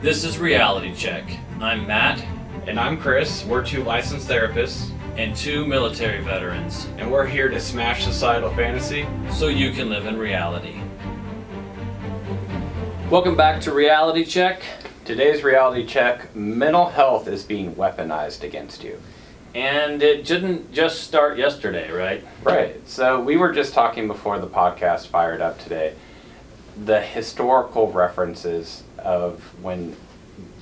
This is Reality Check. I'm Matt. And I'm Chris. We're two licensed therapists. And two military veterans. And we're here to smash societal fantasy so you can live in reality. Welcome back to Reality Check. Today's Reality Check, mental health is being weaponized against you. And it didn't just start yesterday, right? Right. So we were just talking before the podcast fired up today. The historical references of when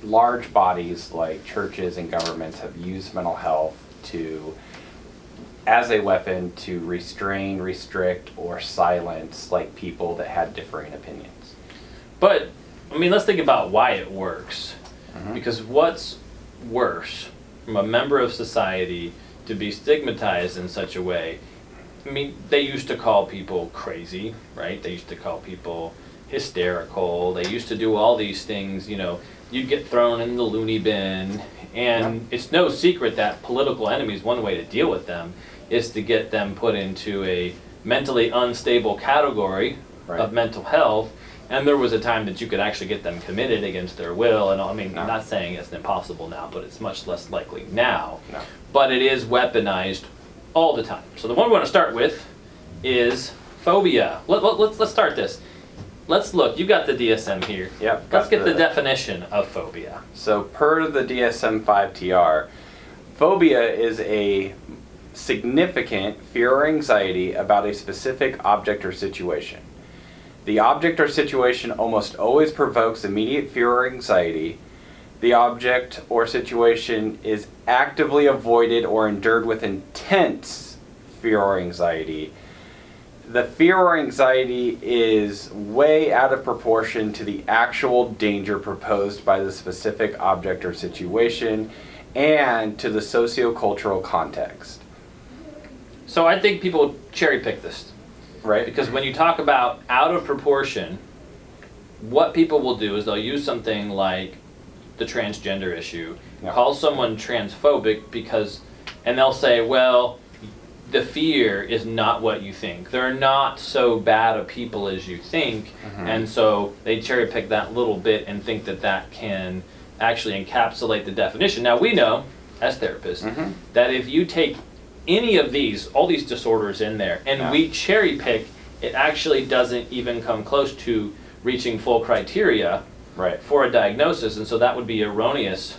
large bodies like churches and governments have used mental health as a weapon to restrain, restrict, or silence like people that had differing opinions. But, I mean, let's think about why it works. Mm-hmm. Because what's worse from a member of society to be stigmatized in such a way? I mean, they used to call people crazy, right? They used to call people hysterical. They used to do all these things, you know, you'd get thrown in the loony bin. And it's no secret that political enemies, one way to deal with them is to get them put into a mentally unstable category of mental health. And there was a time that you could actually get them committed against their will. And I mean, I'm not saying it's impossible now, but it's much less likely now. No. But it is weaponized all the time. So the one we want to start with is phobia. Let's start this. Let's look. You got the DSM here. Yep. Let's get the definition of phobia. So per the DSM-5 TR, phobia is a significant fear or anxiety about a specific object or situation. The object or situation almost always provokes immediate fear or anxiety. The object or situation is actively avoided or endured with intense fear or anxiety. The fear or anxiety is way out of proportion to the actual danger proposed by the specific object or situation and to the socio-cultural context. So I think people cherry pick this. Right. Because when you talk about out of proportion, what people will do is they'll use something like the transgender issue, call someone transphobic and they'll say, well, the fear is not what you think. They're not so bad a people as you think. Mm-hmm. And so they cherry pick that little bit and think that that can actually encapsulate the definition. Now we know, as therapists, that if you take any of these, all these disorders in there, and we cherry pick, it actually doesn't even come close to reaching full criteria for a diagnosis. And so that would be erroneous,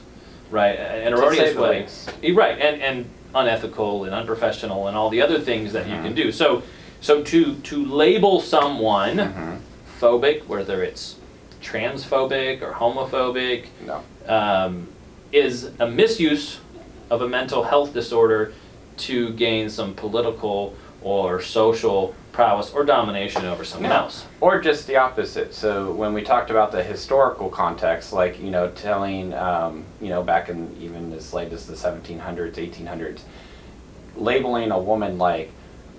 right? An erroneous way. Right, and unethical and unprofessional and all the other things that you can do. So to label someone phobic, whether it's transphobic or homophobic, is a misuse of a mental health disorder to gain some political or social prowess or domination over someone else. Or just the opposite. So when we talked about the historical context, like, you know, telling, back in even as late as the 1700s, 1800s, labeling a woman like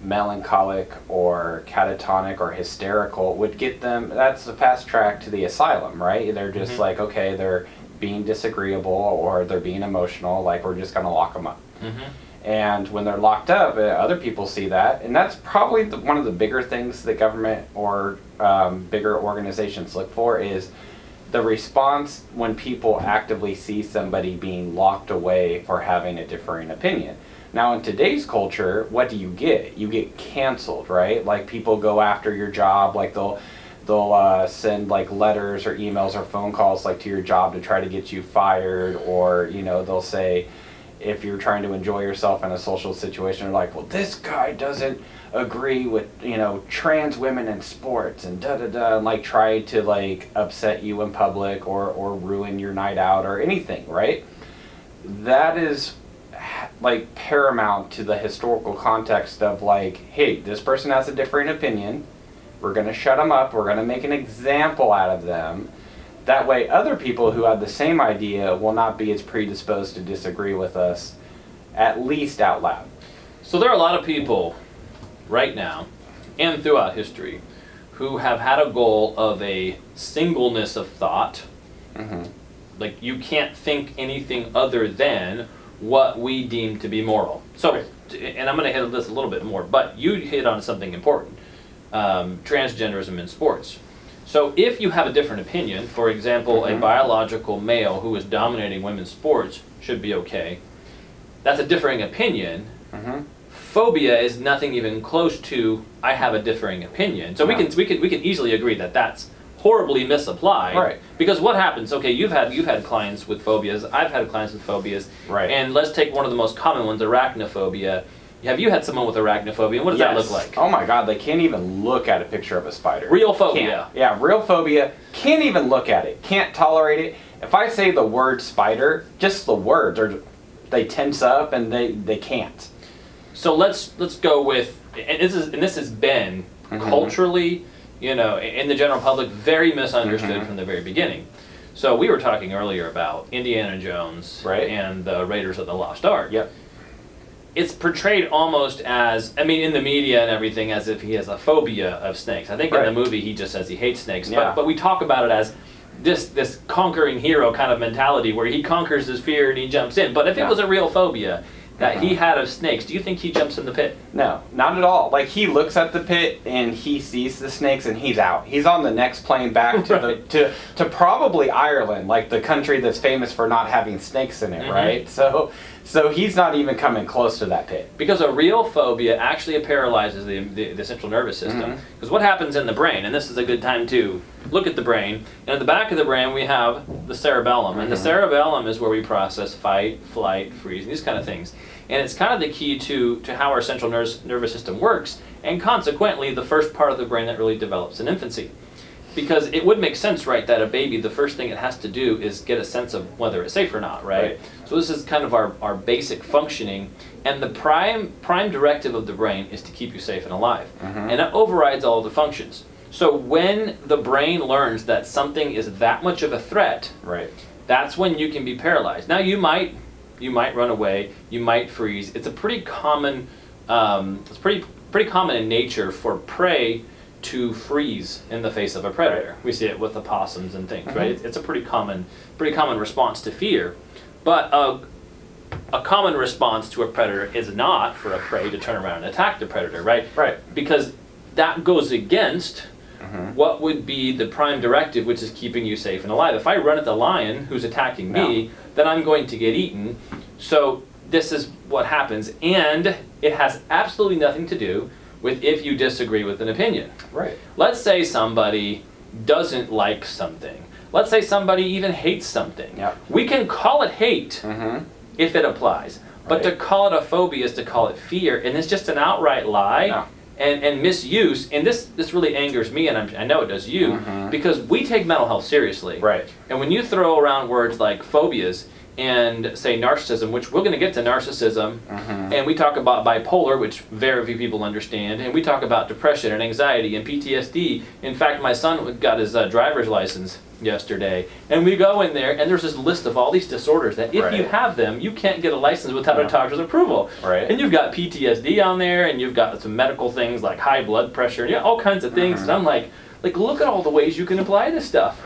melancholic or catatonic or hysterical would get them, that's the fast track to the asylum, right? They're just like, okay, they're being disagreeable or they're being emotional, like we're just going to lock them up. And when they're locked up, other people see that, and that's probably one of the bigger things that government or bigger organizations look for is the response when people actively see somebody being locked away for having a differing opinion. Now in today's culture, what do you get? You get canceled, right? Like people go after your job, like they'll send like letters or emails or phone calls like to your job to try to get you fired, or they'll say, if you're trying to enjoy yourself in a social situation, they're like, well, this guy doesn't agree with, trans women in sports and and like try to like upset you in public or ruin your night out or anything, right? That is like paramount to the historical context of like, hey, this person has a differing opinion. We're going to shut them up. We're going to make an example out of them. That way, other people who have the same idea will not be as predisposed to disagree with us, at least out loud. So there are a lot of people right now and throughout history who have had a goal of a singleness of thought. Like you can't think anything other than what we deem to be moral. So, and I'm going to hit this a little bit more, but you hit on something important. Transgenderism in sports. So if you have a different opinion, for example, a biological male who is dominating women's sports should be okay, that's a differing opinion. Phobia is nothing even close to I have a differing opinion. So we can easily agree that that's horribly misapplied. Right. Because what happens? Okay, you've had clients with phobias. I've had clients with phobias. Right. And let's take one of the most common ones, arachnophobia. Have you had someone with arachnophobia? And what does that look like? Oh my God, they can't even look at a picture of a spider. Real phobia. Yeah, real phobia. Can't even look at it. Can't tolerate it. If I say the word spider, just the words, they tense up and they can't. So let's go with, and this has been culturally, in the general public, very misunderstood from the very beginning. So we were talking earlier about Indiana Jones and the Raiders of the Lost Ark. Yep. It's portrayed almost as, in the media and everything, as if he has a phobia of snakes. I think in the movie he just says he hates snakes, but we talk about it as this conquering hero kind of mentality where he conquers his fear and he jumps in. But if it was a real phobia that he had of snakes, do you think he jumps in the pit? No, not at all. Like, he looks at the pit and he sees the snakes and he's out. He's on the next plane back to to probably Ireland, like the country that's famous for not having snakes in it, right? So he's not even coming close to that pit. Because a real phobia actually paralyzes the central nervous system. Because what happens in the brain, and this is a good time to look at the brain, and at the back of the brain we have the cerebellum, and the cerebellum is where we process fight, flight, freeze, these kind of things. And it's kind of the key to how our central nervous system works, and consequently the first part of the brain that really develops in infancy. Because it would make sense, right, that a baby, the first thing it has to do is get a sense of whether it's safe or not, right? So this is kind of our basic functioning, and the prime directive of the brain is to keep you safe and alive. And it overrides all of the functions. So when the brain learns that something is that much of a threat, that's when you can be paralyzed. Now you might run away, you might freeze. It's a pretty common, it's pretty common in nature for prey to freeze in the face of a predator. We see it with opossums and things, right? It's a pretty common response to fear. But a common response to a predator is not for a prey to turn around and attack the predator, right? Because that goes against what would be the prime directive, which is keeping you safe and alive. If I run at the lion who's attacking me, then I'm going to get eaten. So this is what happens, and it has absolutely nothing to do with if you disagree with an opinion. Let's say somebody doesn't like something. Let's say somebody even hates something. We can call it hate if it applies. But to call it a phobia is to call it fear, and it's just an outright lie and misuse. And this really angers me, and I know it does you, because we take mental health seriously. And when you throw around words like phobias and say narcissism, which we're going to get to narcissism, and we talk about bipolar, which very few people understand, and we talk about depression and anxiety and PTSD. In fact, my son got his driver's license yesterday, and we go in there and there's this list of all these disorders that if you have them, you can't get a license without a doctor's approval. And you've got PTSD on there, and you've got some medical things like high blood pressure, and all kinds of things. And I'm like, look at all the ways you can apply this stuff.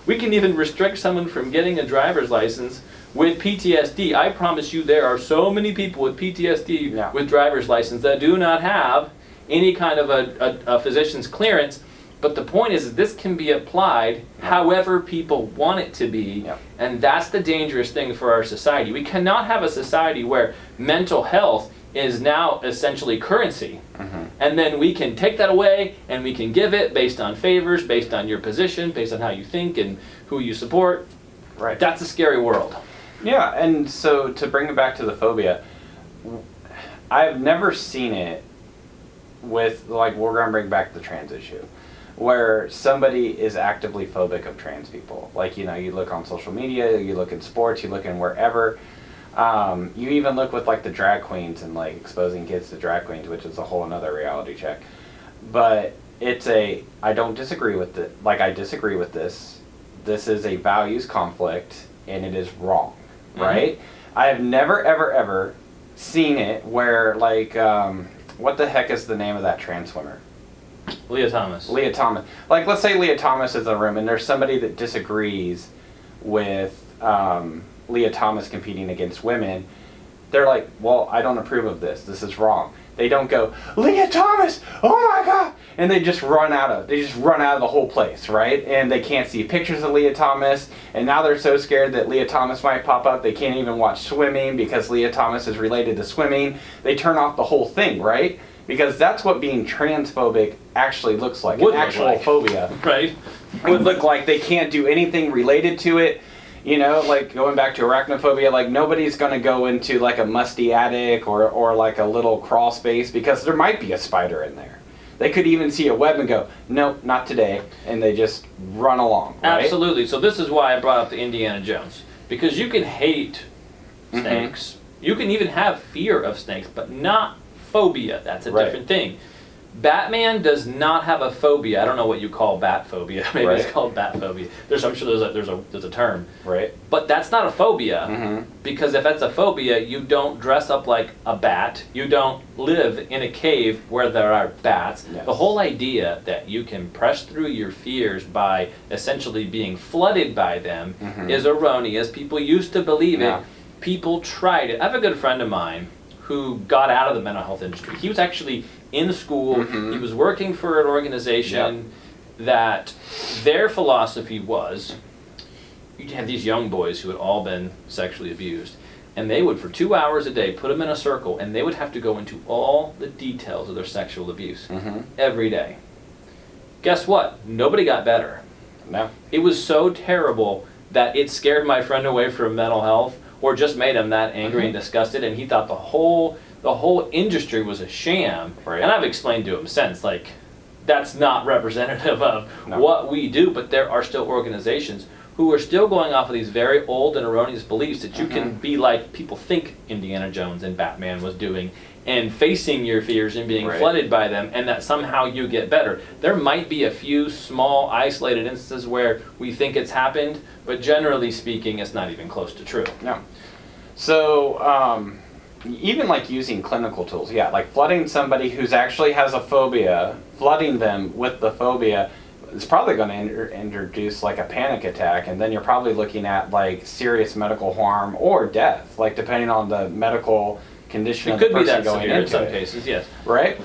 We can even restrict someone from getting a driver's license with PTSD. I promise you there are so many people with PTSD with driver's license that do not have any kind of a physician's clearance. But the point is this can be applied however people want it to be, and that's the dangerous thing for our society. We cannot have a society where mental health is now essentially currency, and then we can take that away and we can give it based on favors, based on your position, based on how you think and who you support. That's a scary world. Yeah, and so to bring it back to the phobia, I've never seen it with, like, we're going to bring back the trans issue, where somebody is actively phobic of trans people. Like, you look on social media, you look in sports, you look in wherever. You even look with, like, the drag queens and, like, exposing kids to drag queens, which is a whole another reality check. But I don't disagree with it. Like, I disagree with this. This is a values conflict, and it is wrong, right? I have never, ever, ever seen it where, like, what the heck is the name of that trans swimmer? Lia Thomas. Lia Thomas. Like, let's say Lia Thomas is in a room, and there's somebody that disagrees with Lia Thomas competing against women. They're like, well, I don't approve of this. This is wrong. They don't go, Lia Thomas, oh my God, and they just run out of the whole place, right? And they can't see pictures of Lia Thomas, and now they're so scared that Lia Thomas might pop up, they can't even watch swimming because Lia Thomas is related to swimming. They turn off the whole thing, right? Because that's what being transphobic actually looks like, an actual phobia. Right. Would look like they can't do anything related to it. You know, like going back to arachnophobia, like nobody's going to go into like a musty attic or like a little crawl space because there might be a spider in there. They could even see a web and go, nope, not today, and they just run along, right? Absolutely. So this is why I brought up the Indiana Jones. Because you can hate snakes. You can even have fear of snakes, but not phobia. That's a different thing. Batman does not have a phobia. I don't know what you call bat phobia. Maybe it's called bat phobia. I'm sure there's a term. Right. But that's not a phobia, because if that's a phobia, you don't dress up like a bat. You don't live in a cave where there are bats. Yes. The whole idea that you can press through your fears by essentially being flooded by them is erroneous. People used to believe it. People tried it. I have a good friend of mine who got out of the mental health industry. He was actually in school. He was working for an organization that their philosophy was, you'd have these young boys who had all been sexually abused, and they would, for 2 hours a day, put them in a circle, and they would have to go into all the details of their sexual abuse every day. Guess what? Nobody got better. No. It was so terrible that it scared my friend away from mental health, or just made him that angry and disgusted, and he thought the whole industry was a sham. Right. And I've explained to him since, like, that's not representative of what we do, but there are still organizations who are still going off of these very old and erroneous beliefs that you can be like people think Indiana Jones and Batman was doing, and facing your fears and being flooded by them, and that somehow you get better. There might be a few small, isolated instances where we think it's happened, but generally speaking, it's not even close to true. No. So, even like using clinical tools, like flooding somebody who's actually has a phobia, flooding them with the phobia, it's probably going to introduce like a panic attack, and then you're probably looking at like serious medical harm or death, like depending on the medical condition of the person going into it. It could be that severe in some cases, yes. Right?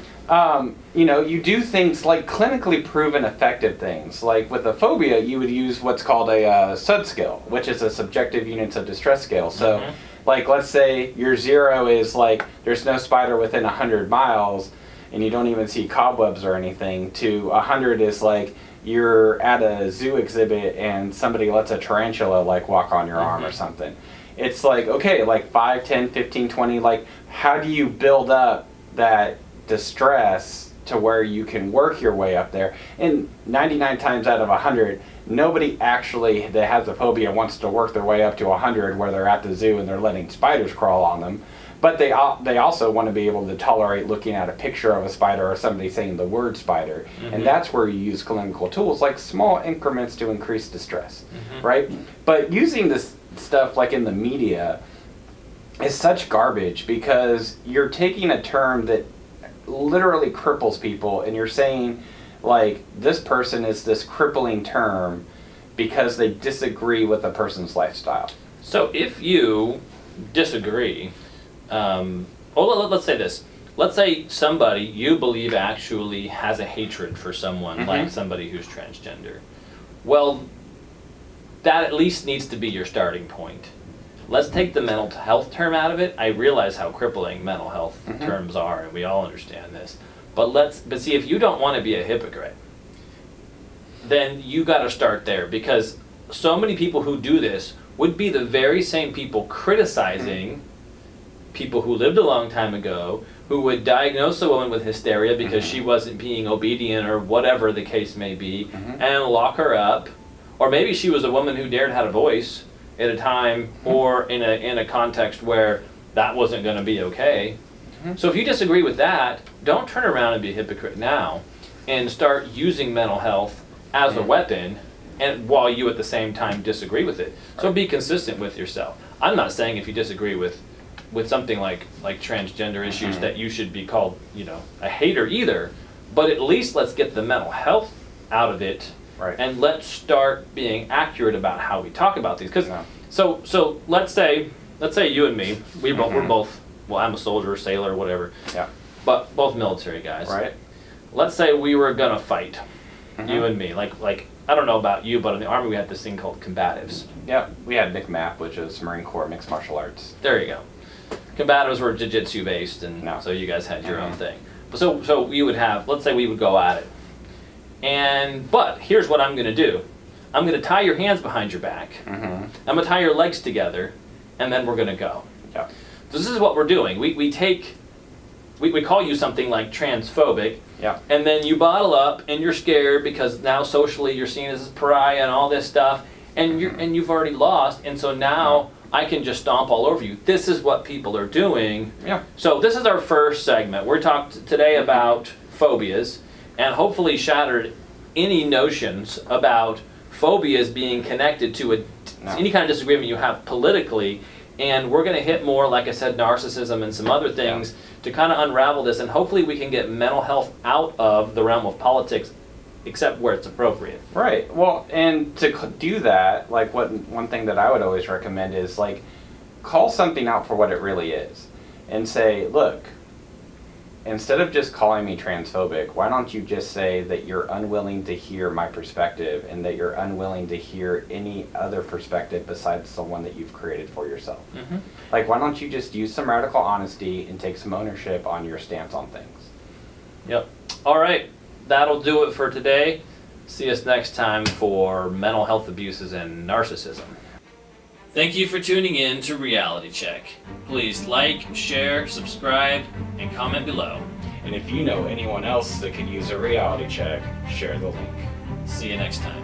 You know, you do things like clinically proven effective things. Like with a phobia, you would use what's called a SUD scale, which is a subjective units of distress scale. So, like, let's say your 0 is like there's no spider within 100 miles, and you don't even see cobwebs or anything, to 100 is like you're at a zoo exhibit and somebody lets a tarantula like walk on your arm or something. It's like, okay, like 5, 10, 15, 20, like how do you build up that distress to where you can work your way up there? And 99 times out of 100, nobody actually that has a phobia wants to work their way up to 100 where they're at the zoo and they're letting spiders crawl on them. But they also want to be able to tolerate looking at a picture of a spider or somebody saying the word spider. And that's where you use clinical tools, like small increments to increase distress, right? But using this stuff like in the media is such garbage, because you're taking a term that literally cripples people and you're saying like this person is this crippling term because they disagree with a person's lifestyle. So if you disagree, let's say this. Let's say somebody you believe actually has a hatred for someone, like somebody who's transgender. Well, that at least needs to be your starting point. Let's take the mental health term out of it. I realize how crippling mental health terms are, and we all understand this. But see, if you don't want to be a hypocrite, then you got to start there, because so many people who do this would be the very same people criticizing people who lived a long time ago, who would diagnose a woman with hysteria because she wasn't being obedient or whatever the case may be, and lock her up. Or maybe she was a woman who dared had a voice at a time or in a context where that wasn't going to be okay. So if you disagree with that, don't turn around and be a hypocrite now and start using mental health as a weapon, and while you at the same time disagree with it. So be consistent with yourself. I'm not saying if you disagree with something like transgender issues that you should be called, a hater either, but at least let's get the mental health out of it. Right. And let's start being accurate about how we talk about these. Because so let's say you and me, we're both, well, I'm a soldier, sailor, whatever. Yeah. but both military guys. Right. Let's say we were gonna fight, Mhm. you and me. Like I don't know about you, but in the Army we had this thing called combatives. Yep. We had MCMAP, which is Marine Corps Mixed Martial Arts. There you go. Combatives were jiu-jitsu based, and No. so you guys had your own Mhm. thing. But so we would have, let's say we would go at it. But here's what I'm gonna do. I'm gonna tie your hands behind your back. Mm-hmm. I'm gonna tie your legs together, and then we're gonna go. Yep. So this is what we're doing. We call you something like transphobic, Yep. and then you bottle up and you're scared because now socially you're seen as a pariah and all this stuff, and you've already lost, and so now I can just stomp all over you. This is what people are doing. Yeah. So this is our first segment. We're talking today about phobias, and hopefully shattered any notions about phobias being connected to any kind of disagreement you have politically. And we're going to hit more, like I said, narcissism and some other things to kind of unravel this, and hopefully we can get mental health out of the realm of politics, except where it's appropriate. Right. Well, and to do that, like one thing that I would always recommend is like call something out for what it really is, and say, look, instead of just calling me transphobic, why don't you just say that you're unwilling to hear my perspective and that you're unwilling to hear any other perspective besides the one that you've created for yourself? Mm-hmm. Like, why don't you just use some radical honesty and take some ownership on your stance on things? Yep. All right. That'll do it for today. See us next time for mental health abuses and narcissism. Thank you for tuning in to Reality Check. Please like, share, subscribe, and comment below. And if you know anyone else that could use a reality check, share the link. See you next time.